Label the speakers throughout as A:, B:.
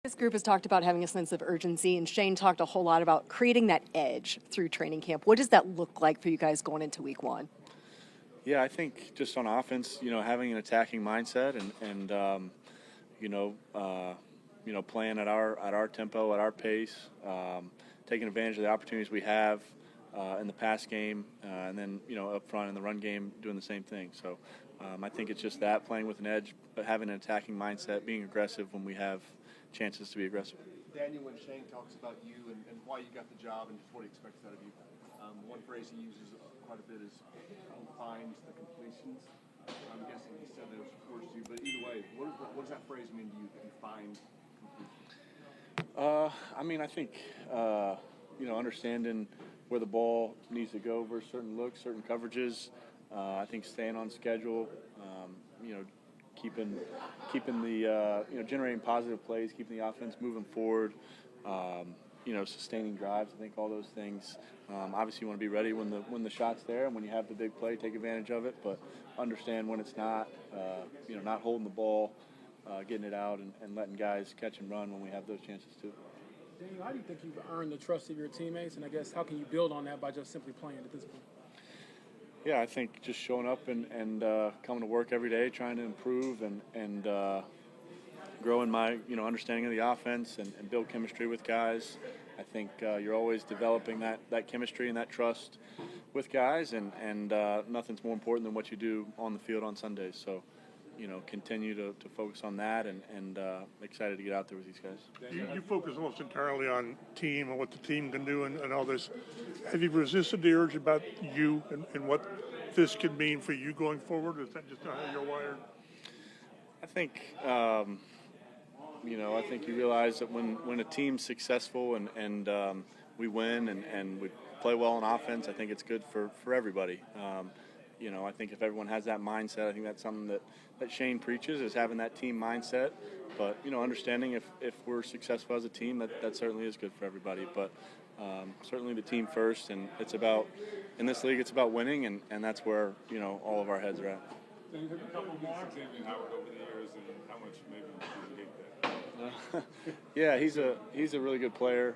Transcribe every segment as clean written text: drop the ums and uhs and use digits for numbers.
A: This group has talked about having a sense of urgency, and Shane talked a whole lot about creating that edge through training camp. What does that look like for you guys going into week one?
B: Yeah, I think just on offense, having an attacking mindset and playing at our tempo, at our pace, taking advantage of the opportunities we have in the pass game, and then up front in the run game, doing the same thing. So I think it's just that, playing with an edge, but having an attacking mindset, being aggressive when we have chances to be aggressive.
C: Daniel, when Shane talks about you and why you got the job and just what he expects out of you, one phrase he uses quite a bit is he finds the completions. I'm guessing he said that it was towards you, but either way, what does that phrase mean to you, that you find completions?
B: I think, understanding where the ball needs to go versus certain looks, certain coverages. I think staying on schedule, keeping the, generating positive plays, keeping the offense moving forward, sustaining drives. I think all those things. Obviously, you want to be ready when the shot's there, and when you have the big play, take advantage of it. But understand when it's not. Not holding the ball, getting it out, and letting guys catch and run when we have those chances too.
D: Daniel, how do you think you've earned the trust of your teammates, and I guess how can you build on that by just simply playing at this point?
B: Yeah, I think just showing up and coming to work every day, trying to improve and growing my understanding of the offense and build chemistry with guys. I think you're always developing that chemistry and that trust with guys, and nothing's more important than what you do on the field on Sundays. So, continue to focus on that and excited to get out there with these guys.
E: You focus almost entirely on team and what the team can do and all this. Have you resisted the urge about you and what this could mean for you going forward? Is that just not how you're wired?
B: I think, I think you realize that when a team's successful and we win and we play well on offense, I think it's good for everybody. I think if everyone has that mindset, I think that's something that Shane preaches, is having that team mindset. But, understanding if we're successful as a team, that certainly is good for everybody. But certainly the team first, and in this league, it's about winning, and that's where, all of our heads are at.
F: So you have a couple more Xavier Howard over the years, and how much maybe you can get that?
B: Yeah, he's a really good player.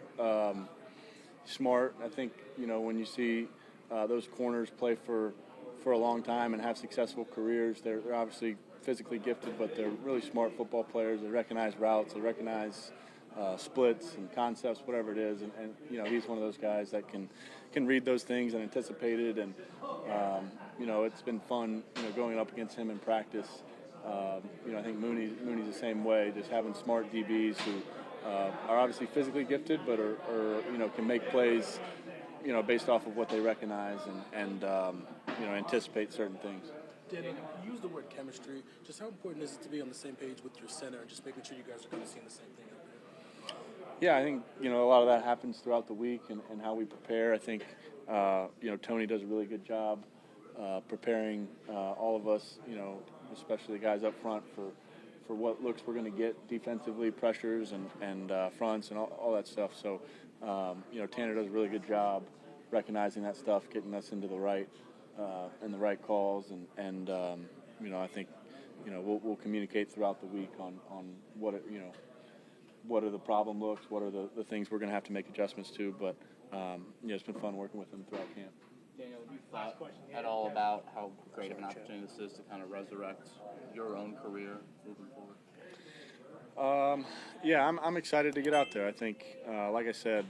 B: Smart. I think, when you see those corners play for a long time and have successful careers, they're obviously physically gifted, but they're really smart football players. They recognize routes, they recognize splits and concepts, whatever it is, and he's one of those guys that can read those things and anticipate it, and it's been fun going up against him in practice. I think Mooney's the same way, just having smart DBs who are obviously physically gifted, but are can make plays based off of what they recognize and anticipate certain things.
D: Daniel, you use the word chemistry. Just how important is it to be on the same page with your center and just making sure you guys are kind of seeing the same thing out there?
B: Yeah, I think, a lot of that happens throughout the week and how we prepare. I think, Tony does a really good job preparing all of us, especially the guys up front for what looks we're going to get defensively, pressures and fronts and all that stuff. So, Tanner does a really good job recognizing that stuff, getting us into the right calls, and I think we'll communicate throughout the week on what are the problem looks, what are the things we're going to have to make adjustments to. But it's been fun working with them throughout camp.
G: Daniel, have you thought at all about how great of an opportunity this is to kind of resurrect your own career moving forward?
B: Yeah, I'm excited to get out there. I think, like I said,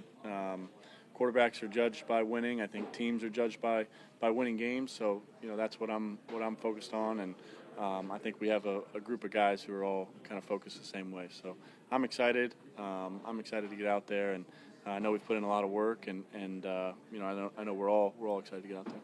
B: quarterbacks are judged by winning. I think teams are judged by winning games. So that's what I'm focused on, and I think we have a group of guys who are all kind of focused the same way. So I'm excited. I'm excited to get out there, and I know we've put in a lot of work, and I know we're all excited to get out there.